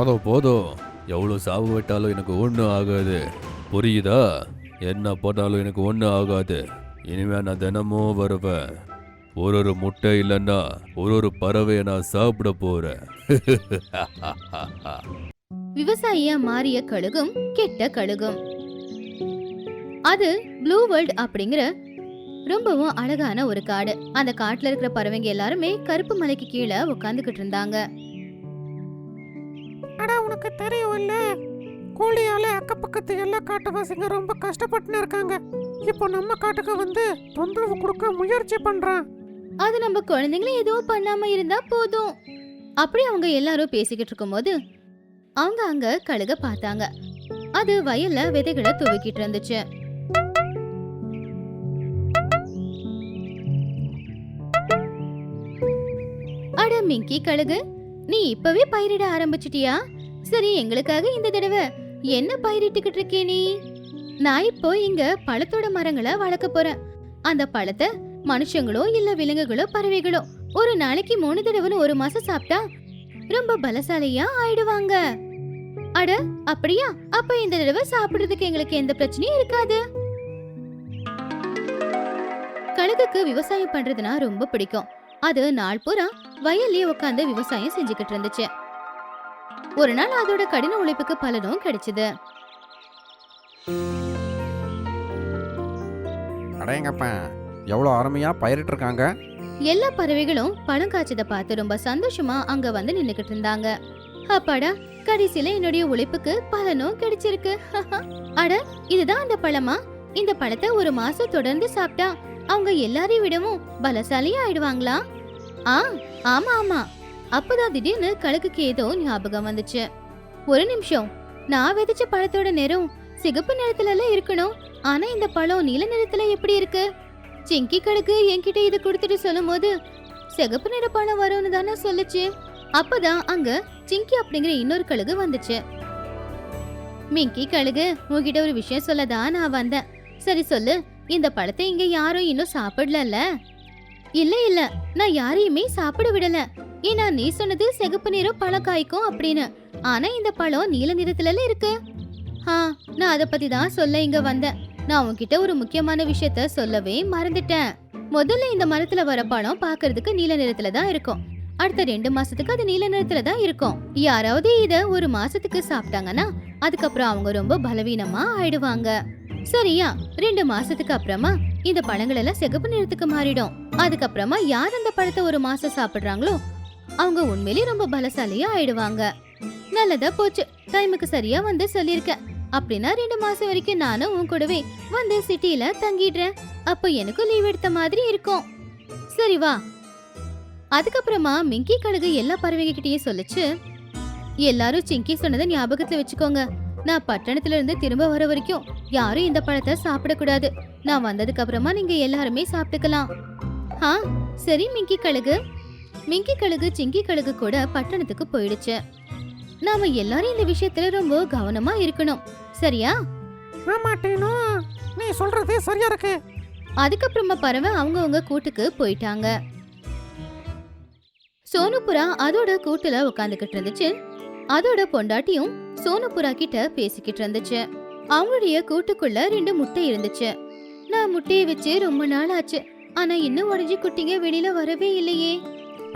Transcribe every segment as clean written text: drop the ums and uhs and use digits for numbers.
போதும் போதும், எவ்வளோ சாவு விட்டாலும் எனக்கு ஒன்றும் ஆகாது, புரியுதா? என்ன போட்டாலும் எனக்கு ஒன்றும் ஆகாது. இனிமே நான் தினமும் வருவேன். ஒரு முட்டை இல்லைன்னா ஒரு பறவையை நான் சாப்பிட போறேன். விவசாயியா மாறிய கழுகும் கெட்ட கழுகும். அது ப்ளூ வேர்ல்ட் அப்படிங்கிற ரொம்பவும் அழகான ஒரு காடு. அந்த காட்டுல இருக்கிற பறவைங்க எல்லாருமே கருப்பு மலைக்கு கீழே உட்காந்துக்கிட்டு இருந்தாங்க. அடா, உனக்கு தெரியும் இல்ல, கோழியால அக்கப்பக்கத்து எல்லா காட்டுவாசிங்க ரொம்ப கஷ்டப்பட்டுன்னு இருக்காங்க. இப்போ நம்ம காட்டுக்கு வந்து தொந்தரவு கொடுக்க முயற்சி பண்றான். அது நம்ம குழந்தைங்கள எதுவும் பண்ணாம இருந்தா போதும். அப்படி அவங்க எல்லாரும் பேசிக்கிட்டு இருக்கும்போது அவங்க அங்க கழுக பார்த்தாங்க. அது வயல்ல விதைகளை துவக்கிட்டு இருந்துச்சு. அட மிங்கி கழுகு, நீ இப்பவே பயிரிட ஆரம்பிச்சிட்டியா? சரி, எங்களுக்காக இந்த தடவை என்ன பயிரிட்டுக்கிட்டு இருக்கே நீ? நான் இப்போ இங்க பழத்தோட மரங்களை வளர்க்க போறேன். அந்த பழத்தை மனுஷங்களோ இல்ல விலங்குகளோ பறவைகளோ ஒரு நாளைக்கு 3 தடவை ஒரு மாசம் சாப்பிட்டா ரொம்ப பலசாலியா ஆயிடுவாங்க. அட அப்படியா? அப்ப இந்த தடவை சாப்பிடுறதுக்கு எங்களுக்கு எந்த பிரச்சனையும் இருக்காது. கழுகுக்கு விவசாயம் பண்றதுனா ரொம்ப பிடிக்கும். அது நாள் பூரா வயல்லயே உட்காந்து விவசாயம் செஞ்சுக்கிட்டு இருந்துச்சு. ஒரு நாள் அதோட கடின உழைப்புக்கு பலனும் கிடைச்சது. அடேங்கப்பா, எவ்வளோ அருமையா பயிரிட்டு இருக்காங்க. எல்லா பறவைகளும் பழம் காய்ச்சதை பார்த்து ரொம்ப சந்தோஷமா அங்க வந்து நின்னுக்கிட்டு இருந்தாங்க. அப்பாடா, கடைசியில என்னுடைய உழைப்புக்கு பலனும் கிடைச்சிருக்கு. அட, இதுதான் அந்த பழமா? இந்த பழத்தை ஒரு மாசம் தொடர்ந்து சாப்பிட்டா அவங்க எல்லாரையும் விடவும் பலசாலியா ஆயிடுவாங்களா? ஆமா ஆமா. அப்பதான் திடீர்னு கழுகுக்கு ஏதோ ஞாபகம் வந்துச்சு. ஒரு நிமிஷம், நான் விதைச்ச பழத்தோட நிறம் சிகப்பு நிறத்துல இருக்கணும். ஆனா இந்த பழம் நீல நிறத்துல எப்படி இருக்கு? சிங்கி கழுகு என்கிட்ட இதை கொடுத்துட்டு சொல்லும் போது சிகப்பு நிற பழம் வரும்னு தானே சொல்லுச்சு. அப்பதான் அங்க சிங்கி அப்படிங்கிற இன்னொரு கழுகு வந்துச்சு. மிங்கி கழுகு, உன்கிட்ட ஒரு விஷயம் சொல்லதான் நான் வந்தேன். சரி சொல்லு, இந்த பழத்தை இங்க யாரும் இன்னும் சாப்பிடல? இல்ல, நான் யாரையுமே சாப்பிட விடல. ஏன்னா நீ சொன்னது சிகப்பு நிறம் பழம் காய்க்கும் அப்படின்னு. ஆனா இந்த பழம் நீல நிறத்துல இருக்கு. நான் அதை பத்தி தான் சொல்ல இங்க வந்தேன். நான் உன்கிட்ட ஒரு முக்கியமான விஷயத்த சொல்லவே மறந்துட்டேன். முதல்ல இந்த மரத்துல வர பழம் பாக்குறதுக்கு நீல நிறத்துல தான் இருக்கும். அடுத்த 2 மாசத்துக்கு அது நீல நிறத்துல தான் இருக்கும். யாராவது இத ஒரு மாசத்துக்கு சாப்பிட்டாங்கன்னா அதுக்கப்புறம் அவங்க ரொம்ப பலவீனமா ஆயிடுவாங்க. சரியா? 2 மாசத்துக்கு அப்புறமா இந்த பழங்கள் எல்லாம் சிகப்பு நிறத்துக்கு மாறிடும். அதுக்கப்புறமா யார் அந்த பழத்தை ஒரு மாசம் சாப்பிடுறாங்களோ அவங்க உண்மையிலேயே ரொம்ப பலசாலியா ஆயிடுவாங்க. நல்லதா போச்சு, டைமுக்கு சரியா வந்து சொல்லிருக்க. அப்படின்னா 2 மாசம் வரைக்கும் நானும் உன் கூடவே வந்து சிட்டில தங்கிடுறேன். அப்ப எனக்கும் லீவ் எடுத்த மாதிரி இருக்கும். சரி வா. அதுக்கப்புறமா மிங்கி கழுகு எல்லா பறவைங்க கிட்டயும் சொல்லுச்சு, எல்லாரும் சிங்கி சொன்னதை ஞாபகத்துல வச்சுக்கோங்க. நான் பட்டணத்துல இருந்து திரும்ப வர வரைக்கும் யாரும் இந்த பழத்தை சாப்பிடக்கூடாது. நான் வந்ததுக்கு அப்புறமா நீங்க எல்லாருமே சாப்பிட்டுக்கலாம். சரி மிங்கி கழுகு. மிங்கி கழுகு சிங்கி கழுகு கூட பட்டணத்துக்கு போயிடுச்சு. நாம எல்லாரும் இந்த விஷயத்துல ரொம்ப கவனமா இருக்கணும், சரியா? ஆமா டீனு, நீ சொல்றது சரியா இருக்கு. அதுக்கப்புறமா பறவை அவங்கவங்க கூட்டுக்கு போயிட்டாங்க. சோனுபுரா அதோட கூட்டுல உட்காந்துக்கிட்டு இருந்துச்சு. அதோட பொண்டாட்டியும் சோனுபுரா கிட்ட பேசிக்கிட்டு இருந்துச்சு. அவங்களுடைய கூட்டுக்குள்ள 2 முட்டை இருந்துச்சு. நான் முட்டையை வச்சு ரொம்ப நாள் ஆச்சு. ஆனா இன்னும் உடஞ்சி குட்டிங்க வெளியில வரவே இல்லையே.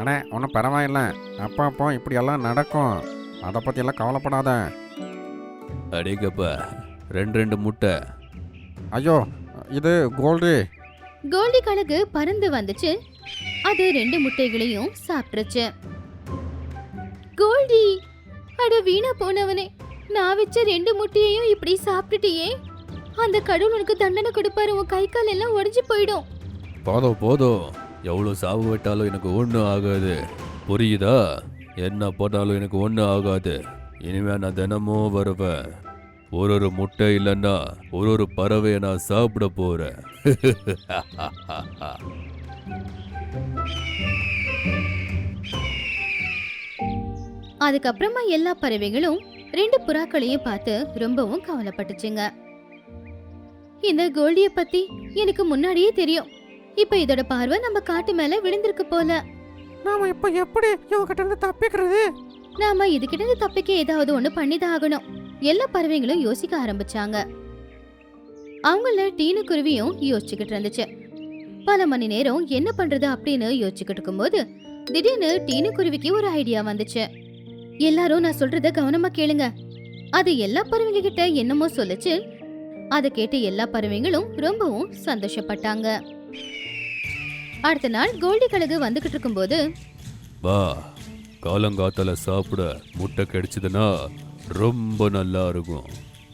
அண்ணே, ஒன்றும் பரவாயில்ல, அப்பப்போ இப்படியெல்லாம் நடக்கும். அதை பற்றியெல்லாம் கவலைப்படாத. அடேங்கப்பா, 2 முட்டை. ஐயோ, இது கோல்டு. கோல்டி கழுகு பறந்து வந்துச்சு. அது 2 முட்டைகளையும் சாப்பிட்டுருச்சு. கோல்டி, அட வீணா போனவனே, நான் வச்ச 2 முட்டையையும் இப்படி சாப்பிட்டுட்டியே. அந்த கடவுள் உனக்கு தண்டனை கொடுப்பாரு. உன் கை கால் எல்லாம் உடைஞ்சு போயிடும். போதும், எவ்வளோ சாவு விட்டாலும் எனக்கு ஒன்றும் ஆகாது, புரியுதா? என்ன போட்டாலும் எனக்கு ஒன்றும் ஆகாது. இனிமே நான் தினமும் வருவேன். ஒரு முட்டை இல்லைன்னா ஒரு பறவையை நான் சாப்பிட போறேன். அதுக்கப்புறமா எல்லா பறவைகளும் 2 புறாக்களையும் பார்த்து ரொம்பவும் கவலைப்பட்டுச்சுங்க. இந்த கோல்டிய பத்தி எனக்கு முன்னாடியே தெரியும். இப்ப இதோட பார்வை நம்ம காட்டு மேல விழுந்திருக்கு போல. நாம இப்ப எப்படி இவங்கிட்ட இருந்து தப்பிக்கிறது? நாம இதுகிட்ட இருந்து தப்பிக்க ஏதாவது ஒண்ணு பண்ணிதான் ஆகணும். எல்லா பறவைங்களும் யோசிக்க ஆரம்பிச்சாங்க. அவங்கள டீனு குருவியும் யோசிச்சுக்கிட்டு இருந்துச்சு. பல மணி நேரம் என்ன பண்றது அப்படின்னு யோசிச்சுக்கிட்டு இருக்கும்போது திடீர்னு டீனு குருவிக்கு ஒரு ஐடியா வந்துச்சு. எல்லாரும் நான் சொல்றத கவனமா கேளுங்க. அது எல்லா பறவைங்க கிட்ட என்னமோ சொல்லுச்சு. அதை கேட்டு எல்லா பறவைங்களும் ரொம்பவும் சந்தோஷப்பட்டாங்க. அடுத்த நாள் கோல்டி கழுகு வந்துகிட்டு இருக்கும்போது, வா, காலங்காத்தால சாப்பிட முட்டை கிடைச்சதுன்னா ரொம்ப நல்லா இருக்கும்.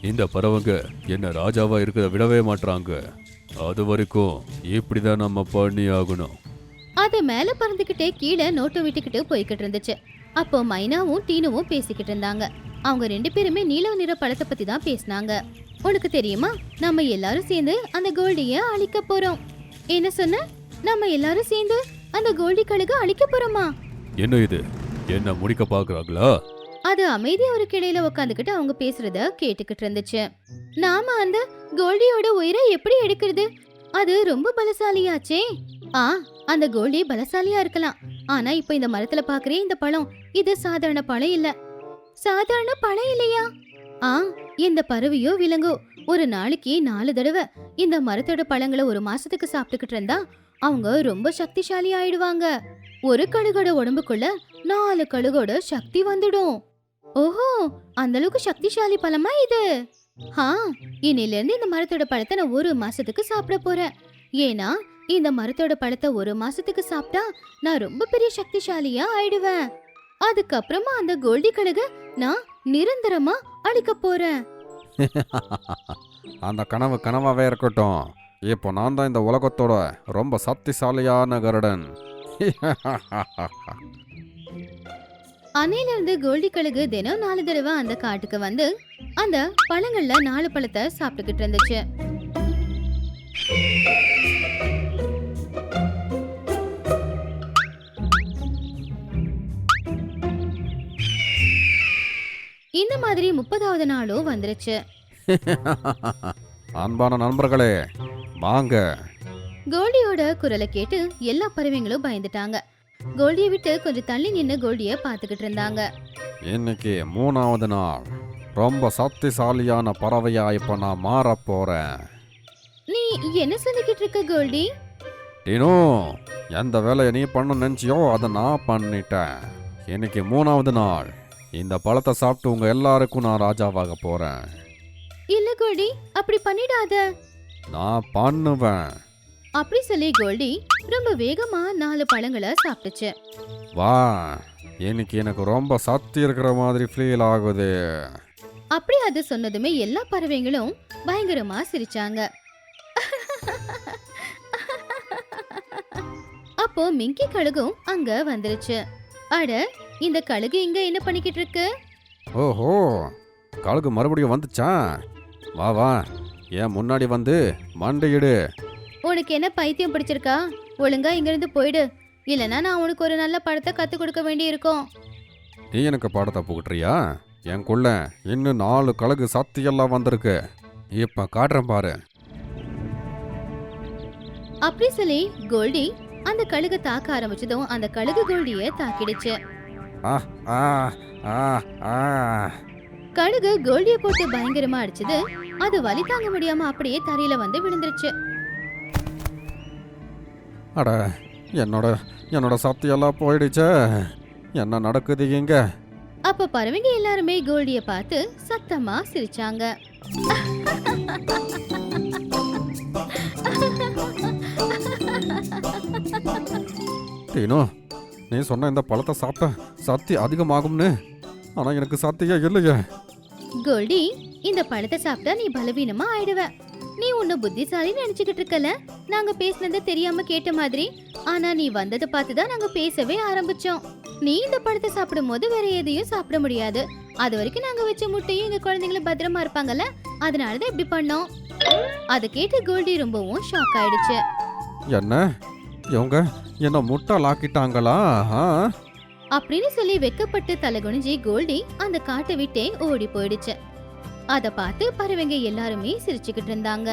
இந்த பறவைங்க என்ன ராஜாவா இருக்கிறத விடவே மாட்டாங்க. அது வரைக்கும் இப்படிதான் நம்ம பண்ணி ஆகணும். அது மேல பறந்துகிட்டே கீழே நோட்டம் விட்டுக்கிட்டு போய்கிட்டு இருந்துச்சு. அப்போ மைனாவும் டீனுவும் பேசிக்கிட்டு இருந்தாங்க. அவங்க 2 பேருமே நீல நிற பழத்தை பத்தி தான் பேசினாங்க. உனக்கு தெரியுமா, நம்ம எல்லாரும் சேர்ந்து அந்த கோல்டிய அழிக்க போறோம். என்ன சொன்ன? நம்ம எல்லாரும் சேர்ந்து அந்த கோல்டி கழுகு அழிக்க போறோமா? என்ன இது, என்ன முடிக்க பாக்குறாங்களா? அது அமைதியா ஒரு கிளையில உட்காந்துக்கிட்டு அவங்க பேசுறத கேட்டுக்கிட்டு இருந்துச்சு. நாம அந்த கோல்டியோட உயிரை எப்படி எடுக்கிறது? அது ரொம்ப பலசாலியாச்சே. அந்த கோல்டி பலசாலியா இருக்கலாம். ஆனா இப்ப இந்த மரத்துல பாக்குறேன் இந்த பழம், இது சாதாரண பழம் இல்ல. சாதாரண பழம் இல்லையா? இந்த பறவையோ விலங்கோ ஒரு நாளைக்கு 4 தடவை இந்த மரத்தோட பழங்களை ஒரு மாசத்துக்கு சாப்பிட்டுக்கிட்டு இருந்தா அவங்க ரொம்ப சக்திசாலி ஆயிடுவாங்க. ஒரு கழுகோட உடம்புக்குள்ள 4 கழுகோட சக்தி வந்துடும். ஓஹோ, அந்த அளவுக்கு சக்திசாலி பழமா இது? இன்னில இருந்து இந்த மரத்தோட பழத்தை நான் 1 மாசத்துக்கு சாப்பிட போறேன். ஏன்னா இந்த மரத்தோட பழத்தை 1 மாசத்துக்கு சாப்பிட்டா நான் ரொம்ப பெரிய சக்திசாலியா ஆயிடுவேன். அதுக்கப்புறமா அந்த கோல்டி கழுக நான் நிரந்தரமா அழிக்க போறேன். அந்த கனவு கனவாவே இருக்கட்டும். இப்போ நான் தான் இந்த உலகத்தோட ரொம்ப சக்திசாலியான கருடன். அன்னையில இருந்து கோல்டி கழுகு தினம் 4 தடவை அந்த காட்டுக்கு வந்து அந்த பழங்கள்ல 4 பழத்தை சாப்பிட்டுக்கிட்டு இருந்துச்சு. இந்த மாதிரி 30வது நாளும் வந்துருச்சு. அன்பான நண்பர்களே, வாங்க. கோல்டியோட குரலை கேட்டு எல்லா பறவைங்களும் பயந்துட்டாங்க. கோல்டியை விட்டு கொஞ்சம் தள்ளி நின்னு கோல்டிய பாத்துக்கிட்டு இருந்தாங்க. இன்னைக்கு 3வது நாள். ரொம்ப சக்திசாலியான பறவையா இப்ப நான் மாற போறேன். நீ என்ன சொல்லிக்கிட்டு இருக்க கோல்டி? டீனு, எந்த வேலையை நீ பண்ண நினைச்சியோ அதை நான் பண்ணிட்டேன். இன்னைக்கு 3வது நாள். இந்த பழத்தை சாப்பிட்டு உங்க எல்லாருக்கும் நான் ராஜாவாக போறேன். இல்ல கோல்டி, அப்படி பண்ணிடாத. நான் பண்ணுவேன். அப்படி சொல்லி கோல்டி ரொம்ப வேகமா 4 பழங்களை சாப்பிட்டுச்சு. வா, இன்னைக்கு எனக்கு ரொம்ப சக்தி இருக்கிற மாதிரி ஃபீல் ஆகுது. அப்படி அது சொன்னதுமே எல்லா பறவைங்களும் பயங்கரமா சிரிச்சாங்க. அப்போ மிங்கி கழுகும் அங்க வந்துருச்சு. அட, இந்த கழுகு இங்க என்ன பண்ணிக்கிட்டு இருக்கு? ஓஹோ, கழுகு மறுபடியும் வந்துச்சா? வா வா, ஏன் முன்னாடி வந்து மண்டையிடு. உனக்கு என்ன பைத்தியம் பிடிச்சிருக்கா? ஒழுங்கா இங்க இருந்து போயிடு, இல்லனா நான் உனக்கு ஒரு நல்ல படத்தை கத்து கொடுக்க வேண்டி இருக்கும். நீ எனக்கு பாடத்தை புகட்டுறியா? எனக்குள்ள இன்னும் 4 கழுகு சக்தியெல்லாம் வந்திருக்கு. இப்ப காட்டுறேன் பாரு. அப்படி சொல்லி கோல்டி அந்த கழுகு தாக்க ஆரம்பிச்சதும் அந்த கழுகு கோல்டிய தாக்கிடுச்சு. ஆ ஆ ஆ ஆ. கழுகு கோல்டிய போட்டு பயங்கரமா அடிச்சது. அது வலி தாங்க முடியாம அப்படியே தரையில வந்து விழுந்துருச்சு. அட, என்னோட சக்தியெல்லாம் போயிடுச்சே. என்ன நடக்குது இங்க? அப்ப பறவைங்க எல்லாருமே கோல்டிய பார்த்து சத்தமா சிரிச்சாங்க. டீனு, நீ சொன்ன இந்த பழத்தை சாப்பிட்டா சக்தி அதிகமாகும்னு, ஆனா எனக்கு சக்தியே இல்லையே. கோல்டி, இந்த பழத்தை சாப்பிட்டா நீ பலவீனமா ஆயிடுவ. நீ உன்னை புத்திசாலி நினைச்சுக்கிட்டு இருக்கல. நாங்க பேசினது தெரியாம கேட்ட மாதிரி. ஆனா நீ வந்ததை பார்த்துதான் நாங்க பேசவே ஆரம்பிச்சோம். நீ இந்த பழத்தை சாப்பிடும் போது வேற எதையும் சாப்பிட முடியாது. அது வரைக்கும் நாங்க வச்ச முட்டையும் எங்க குழந்தைங்களும் பத்திரமா இருப்பாங்கல்ல, அதனாலதான் இப்படி பண்ணோம். அதை கேட்டு கோல்டி ரொம்பவும் ஷாக் ஆயிடுச்சு. என்ன, இவங்க என்ன முட்டாளாக்கிட்டாங்களா? அப்படின்னு சொல்லி வெக்கப்பட்டு தலைகுனிஞ்சி கோல்டி அந்த காட்டை விட்டே ஓடி போயிடுச்சு. அத பார்த்து பறவைங்க எல்லாருமே சிரிச்சுக்கிட்டு இருந்தாங்க.